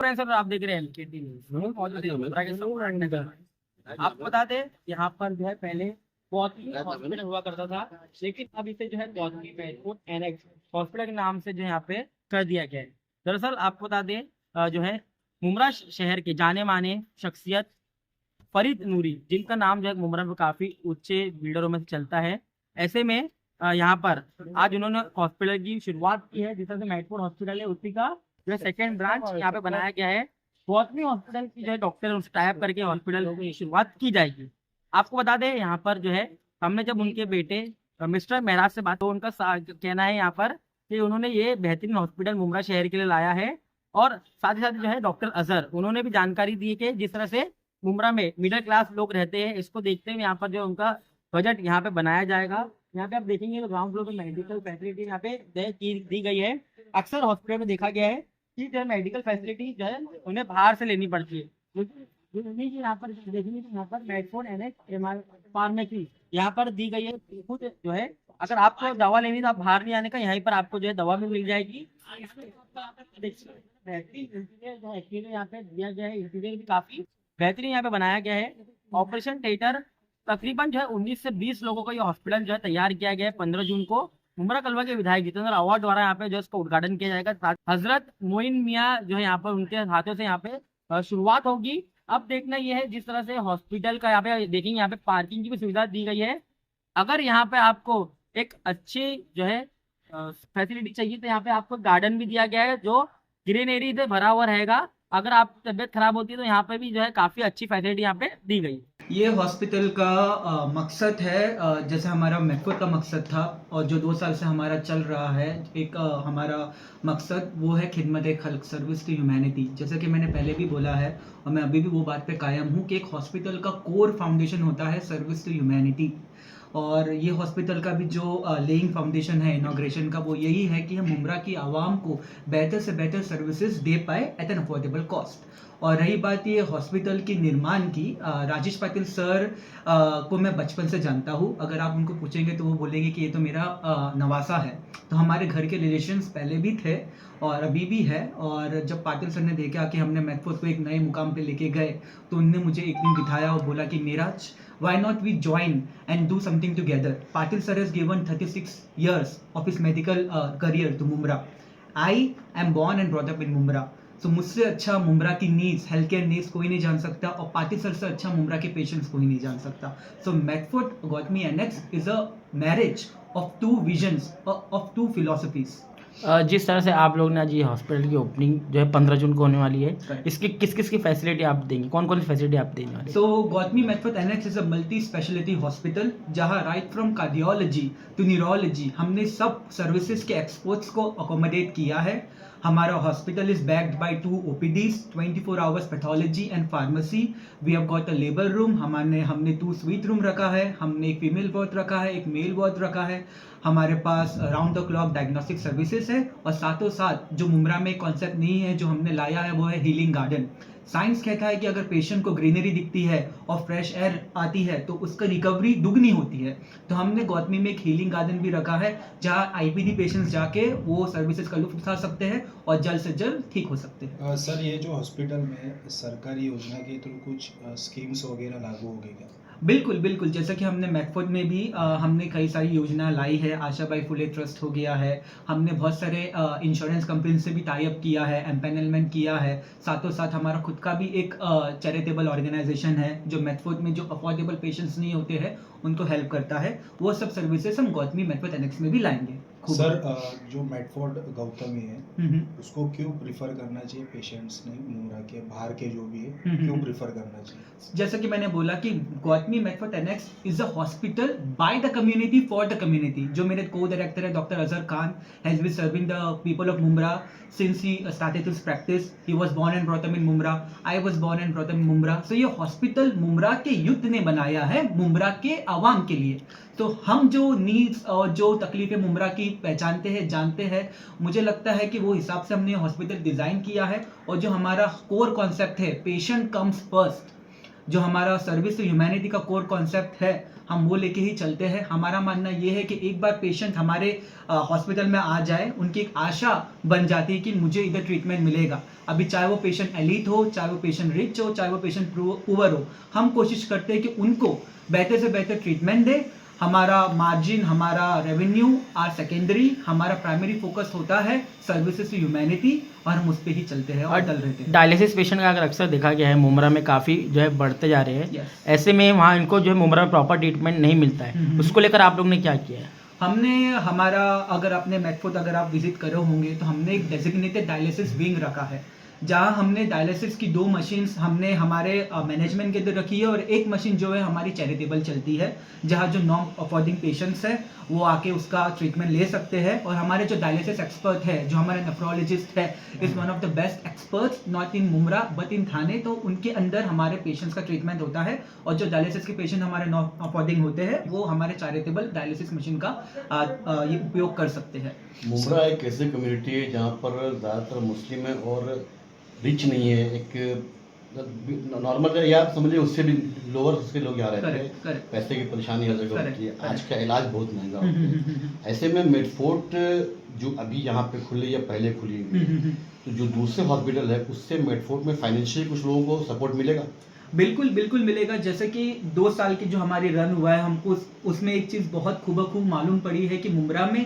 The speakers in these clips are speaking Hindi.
सर आप देख रहे हैं एमकेटी न्यूज़ मौजूद है मुंब्रा के सम्राट नगर में। आपको बता दें यहाँ पर जो है पहले गौतमी हॉस्पिटल हुआ करता था, लेकिन अब इसे जो है गौतमी मेडिकोज एनेक्स हॉस्पिटल के नाम से जो है यहाँ पे कर दिया गया है। दरअसल आपको बता दें जो है मुंब्रा शहर के जाने माने शख्सियत फरीद नूरी, जिनका नाम जो है मुंब्रा में काफी ऊंचे बिल्डरों में से चलता है। ऐसे में यहाँ पर आज उन्होंने हॉस्पिटल की शुरुआत की है, जिस तरह से मेडफोर्ड हॉस्पिटल है उसी का जो है सेकेंड ब्रांच यहाँ पे बनाया गया है। गौतमी हॉस्पिटल की जो है डॉक्टर उनसे टाइप करके हॉस्पिटल की शुरुआत की जाएगी। आपको बता दें यहाँ पर जो है हमने जब उनके बेटे मिस्टर महराज से बात, तो उनका कहना है यहाँ पर कि उन्होंने ये बेहतरीन हॉस्पिटल मुंब्रा शहर के लिए लाया है। और साथ ही साथ जो है डॉक्टर अजहर उन्होंने भी जानकारी दी है कि जिस तरह से मुंब्रा में मिडिल क्लास लोग रहते हैं, इसको देखते हुए यहाँ पर जो उनका बजट यहाँ पे बनाया जाएगा। यहाँ पे आप देखेंगे तो ग्राउंड फ्लोर पे मेडिकल फैसिलिटी यहाँ पे दी गई है। अक्सर हॉस्पिटल में देखा गया है कि जो है मेडिकल फैसिलिटी जो है उन्हें बाहर से लेनी पड़ती है, लेकिन यहाँ पर देखेंगे तो यहाँ पर मेडफोर्ड एनेक्स फार्मेसी यहाँ पर दी गई है। खुद जो है अगर आपको दवा लेनी तो आप बाहर नहीं आने का, यहीं पर आपको जो है दवा भी मिल जाएगी। बेहतरीन इंटीरियर जो है यहाँ पे दिया गया है, इंटीरियर भी काफी बेहतरीन यहाँ पे बनाया गया है। ऑपरेशन थिएटर तकरीबन जो है 19 से 20 लोगों का ये हॉस्पिटल जो है तैयार किया गया है। 15 जून को मुंब्रा कलवा के विधायक जितेंद्र आवाड द्वारा यहाँ पे जो इसका उद्घाटन किया जाएगा। हजरत मोइन मियाँ जो है यहाँ पर उनके हाथों से यहाँ पे शुरुआत होगी। अब देखना यह है जिस तरह से हॉस्पिटल का यहाँ पे देखेंगे, यहाँ पे पार्किंग की भी सुविधा दी गई है। अगर यहाँ पे आपको एक अच्छी जो है फैसिलिटी चाहिए तो यहाँ पे आपको गार्डन भी दिया गया है जो ग्रीनरी से भरा हुआ रहेगा। अगर आप तबियत खराब होती है तो यहाँ पे भी जो है काफी अच्छी फैसिलिटी यहाँ पे दी गई। ये हॉस्पिटल का मकसद है, जैसे हमारा मेडफोर्ड का मकसद था और जो 2 साल से हमारा चल रहा है, एक हमारा मकसद वो है खिदमत खल्क, सर्विस टू ह्यूमैनिटी। जैसे कि मैंने पहले भी बोला है और मैं अभी भी वो बात पे कायम हूँ कि एक हॉस्पिटल का कोर फाउंडेशन होता है सर्विस टू ह्यूमैनिटी। और ये हॉस्पिटल का भी जो लेइंग फाउंडेशन है इनॉग्रेशन का, वो यही है कि हम मुंब्रा की आवाम को बेहतर से बेहतर सर्विसेज दे पाए एट एन अफोर्डेबल कॉस्ट। और रही बात ये हॉस्पिटल के निर्माण की, राजेश पाटिल सर को मैं बचपन से जानता हूँ। अगर आप उनको पूछेंगे तो वो बोलेंगे कि ये तो मेरा नवासा है। तो हमारे घर के रिलेशंस पहले भी थे और अभी भी है। और जब पाटिल सर ने देखा कि हमने मेडफोर्ड को एक नए मुकाम पे लेके गए तो उन्होंने मुझे एक दिन बिठाया और बोला कि Neeraj, why not we join and do something together? Patil sir has given 36 years of his medical career to Mumbra. I am born and brought up in Mumbra. So मुझसे अच्छा मुंब्रा की नीड्स, हेल्थ केयर नीड्स कोई नहीं जान सकता और पाटिल सर से अच्छा मुंब्रा के पेशेंट्स कोई नहीं जान सकता। So Medford Gautami annex is a marriage of 2 visions of 2 philosophies. जिस तरह से आप लोग ने आज ये हॉस्पिटल की ओपनिंग जो है 15 जून को होने वाली है, इसकी किस किस की फैसिलिटी आप देंगे, कौन कौन सी फैसिलिटी आप देने वाले? So Gautami Medford annex is a multi speciality hospital जहां right from cardiology to neurology हमने सब सर्विसेज के एक्सपर्ट्स को अकोमोडेट किया है। हमारा hospital is backed by 2 OPDs, 24 hours pathology and pharmacy. We have got a labour room, हमने 2 स्वीट रूम रखा है, हमने एक फीमेल वार्ड रखा है, एक मेल वार्ड रखा है। हमारे पास round the clock diagnostic services है और साथों साथ जो मुंब्रा में कॉन्सेप्ट नहीं है जो हमने लाया है वो है हीलिंग गार्डन। साइंस कहता है कि अगर पेशेंट को ग्रीनरी दिखती है और फ्रेश एयर आती है तो उसका रिकवरी दुगनी होती है। तो हमने गौतमी में एक हीलिंग गार्डन भी रखा है जहां IPD पेशेंट्स जाके वो सर्विसेज का लुत्फ उठा सकते हैं और जल्द से जल्द ठीक हो सकते हैं। सर, ये जो हॉस्पिटल में सरकारी योजना के थ्रू कुछ स्कीम्स वगैरह लागू हो गई क्या? बिल्कुल बिल्कुल, जैसे कि हमने मेडफोर्ड में भी हमने कई सारी योजना लाई है। आशाबाई फुले ट्रस्ट हो गया है, हमने बहुत सारे इंश्योरेंस कंपनी से भी टाई अप किया है, एम्पेनलमेंट किया है। साथों साथ हमारा खुद का भी एक चैरिटेबल ऑर्गेनाइजेशन है जो मेडफोर्ड में जो अफोर्डेबल पेशेंट्स नहीं होते हैं उनको हेल्प करता है। वो सब सर्विसेज हम गौतमी मेडफोर्ड एनेक्स में भी लाएंगे। सर, जो मेडफोर्ड गौतमी है उसको क्यों प्रिफर करना चाहिए पेशेंट्स ने, मुंब्रा के बाहर के जो भी है क्यों प्रिफर करना चाहिए? जैसा कि मैंने बोला कि Gautami Medford annex is a hospital by the community for the community. जो मेरे को डायरेक्टर है doctor Azhar Khan has been serving the people of Mumbra since he started his practice. He was born and brought up in Mumbra, I was born and brought up in Mumbra. So ये हॉस्पिटल मुंब्रा के युद्ध ने बनाया है मुंब्रा के आवाम के लिए। तो हम जो नीड्स और जो तकलीफें मुंब्रा की पहचानते हैं, जानते हैं, मुझे लगता है कि वो हिसाब से हमने हॉस्पिटल डिजाइन किया है। और जो हमारा कोर कॉन्सेप्ट है पेशेंट कम्स फर्स्ट, जो हमारा सर्विस टू ह्यूमैनिटी का कोर कॉन्सेप्ट है, हम वो लेके ही चलते हैं। हमारा मानना ये है कि एक बार पेशेंट हमारे हॉस्पिटल में आ जाए, उनकी एक आशा बन जाती है कि मुझे इधर ट्रीटमेंट मिलेगा। अभी चाहे वो पेशेंट एलीट हो, चाहे वो पेशेंट रिच हो, चाहे वो पेशेंट पुअर हो, हम कोशिश करते हैं कि उनको बेहतर से बेहतर ट्रीटमेंट दे। हमारा मार्जिन, हमारा रेवेन्यू आर सेकेंडरी, हमारा प्राइमरी फोकस होता है सर्विसेज टू ह्यूमैनिटी, और हम उस पर ही चलते हैं और चल रहते हैं। डायलिसिस पेशेंट का अगर अक्सर देखा गया है मुमरा में काफ़ी जो है बढ़ते जा रहे हैं। Yes. ऐसे में वहाँ इनको जो है मुमरा में प्रॉपर ट्रीटमेंट नहीं मिलता है, उसको लेकर आप लोग ने क्या किया है? हमने हमारा, अगर आपने मैकफोर्ट अगर आप विजिट करे होंगे तो हमने एक डेजिग्नेटेड डायलिसिस विंग रखा है, जहां हमने डायलिसिस की 2 मशीन्स हमने हमारे मैनेजमेंट के अंदर रखी है, और एक मशीन जो है हमारी चैरिटेबल चलती है, जहां जो नॉन अफोर्डिंग पेशेंट्स है वो आके उसका ट्रीटमेंट ले सकते हैं। और हमारे जो डायलिसिस एक्सपर्ट है, जो हमारे नेफ्रोलॉजिस्ट है, is one of the best experts not in Mumbra but in Thane. तो उनके अंदर हमारे पेशेंट्स का ट्रीटमेंट होता है, और जो डायलिसिस के पेशेंट हमारे नॉन अफोर्डिंग होते हैं वो हमारे चैरिटेबल डायलिसिस मशीन का ये उपयोग कर सकते हैं। मुमरा एक ऐसी कम्युनिटी है जहाँ पर ज़्यादातर मुस्लिम है और रिच नहीं है, एक नॉर्मल या आप समझिए उससे भी लोअर उसके लोग यहाँ रहते Correct, हैं। correct. पैसे की परेशानी हर जगह Correct, होती है। correct. आज का इलाज बहुत महंगा होता है। ऐसे में मेडफोर्ट जो अभी यहाँ पे खुली या पहले खुली हुई है, तो जो दूसरे हॉस्पिटल है उससे मेडफोर्ट में फाइनेंशियली कुछ लोगों को सपोर्ट मिलेगा? बिल्कुल बिल्कुल मिलेगा। जैसे कि 2 साल की जो हमारी रन हुआ है, हमको उसमें एक चीज़ बहुत खूब मालूम पड़ी है कि मुमरा में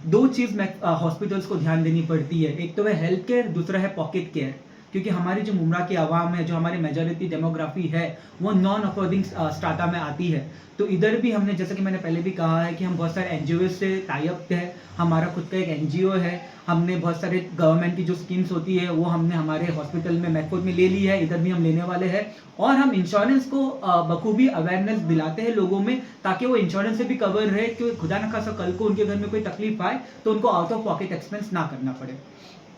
2 चीज़ हॉस्पिटल्स को ध्यान देनी पड़ती है। एक तो है हेल्थ केयर, दूसरा है पॉकेट केयर। क्योंकि हमारी जो मुमरा की आवाम है, जो हमारी मेजॉरिटी डेमोग्राफी है, वो नॉन अफोर्डिंग स्टाटा में आती है। तो इधर भी हमने, जैसे कि मैंने पहले भी कहा है कि हम बहुत सारे एनजीओ से टाई अप है। हमारा खुद का एक एनजीओ है। हमने बहुत सारे गवर्नमेंट की जो स्कीम्स होती है वो हमने हमारे हॉस्पिटल में मैकफोर्ट में ले ली है, इधर भी हम लेने वाले हैं। और हम इंश्योरेंस को बखूबी अवेयरनेस दिलाते हैं लोगों में, ताकि वो इंश्योरेंस से भी कवर रहे, कि खुदा न खासा कल को उनके घर में कोई तकलीफ आए तो उनको आउट ऑफ पॉकेट एक्सपेंस ना करना पड़े।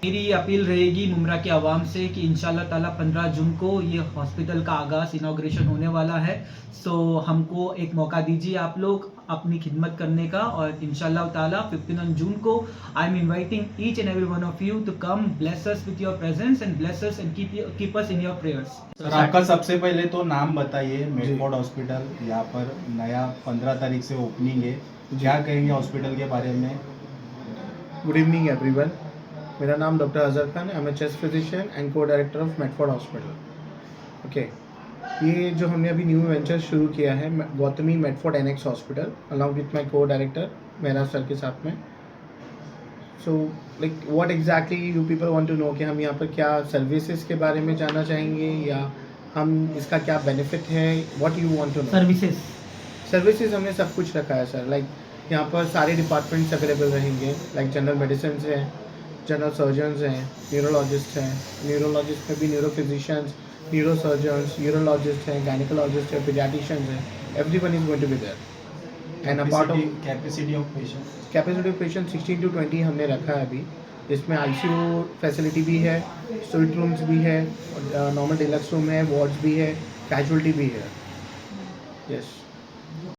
मेरी अपील रहेगी मुमरा के आवाम से कि इंशाल्लाह ताला 15 जून को ये हॉस्पिटल का आगाज़ इनॉग्रेशन होने वाला है। सो हमको एक मौका दीजिए आप लोग अपनी खिदमत करने का, और इंशाल्लाह ताला 15 जून को I am inviting each and every one of you to come, bless us with your presence and bless us and keep us in your prayers. Sir आपका सबसे पहले तो नाम बताइए। मेडफोर्ट हॉस्पिटल यहाँ पर नया 15 तारीख से ओपनिंग है, क्या कहेंगे हॉस्पिटल के बारे में? गुड इवनिंग एवरीवन, मेरा नाम डॉक्टर अजहर खान है। I am a chest physician and co director of Medford hospital. Okay, ये जो हमने अभी न्यू वेंचर शुरू किया है Gautami Medford annex hospital, along with my co director मेरा सर के साथ में। So like what exactly you people want to know, कि हम यहाँ पर क्या सर्विसेज के बारे में जानना चाहेंगे या हम इसका क्या बेनिफिट है, what you want to know? Services हमने सब कुछ रखा है सर। लाइक यहाँ पर सारे डिपार्टमेंट्स अवेलेबल रहेंगे। लाइक जनरल मेडिसिन है, जनरल सर्जन्स हैं, न्यूरोलॉजिस्ट हैं, न्यूरोलॉजिस्ट में भी न्यूरोफिजिशियंस, न्यूरोसर्जन्स, यूरोलॉजिस्ट हैं, गायनिकोलॉजिस्ट हैं, पीडियाट्रिशियंस हैं, everyone is going to be there. And apart of capacity of patient 16 to 20 हमने रखा है अभी, जिसमें आईसीयू फैसिलिटी भी है, स्वीट रूम्स भी है, नॉर्मल डिलक्स रूम है, वार्ड्स भी है, कैजुअलिटी भी है। यस।